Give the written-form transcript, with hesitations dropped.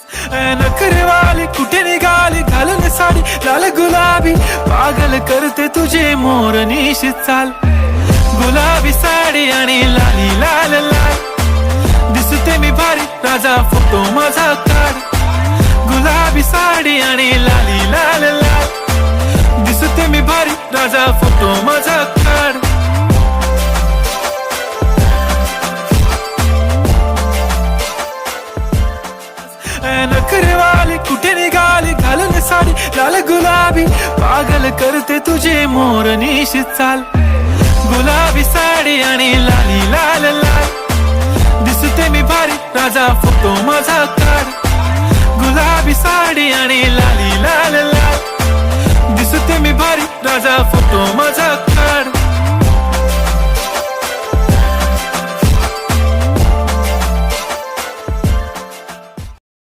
नखरेवाली कुठे निघाली घालून साडी लाल गुलाबी पागल करते तुझे मोर निशी चाल गुलाबी साडी आणि लाली लाल लाल दिसते मी भारी राजा फोटो माझा काढ गुलाबी साडी आणि लाली लाल लाल दिसते मी भारी राजा फोटो माझा काढ नखरेवाली कुठे निघाली घालून साडी लाल गुलाबी पागल करते तुझे मोर निशी चाल गुलाबी साडी आणि लाली लाल लाल दिसते मी भारी राजा फोटो माझा काढ गुलाबी साडी आणि लाली लाल लाल दिसते मी भारी राजा फोटो माझा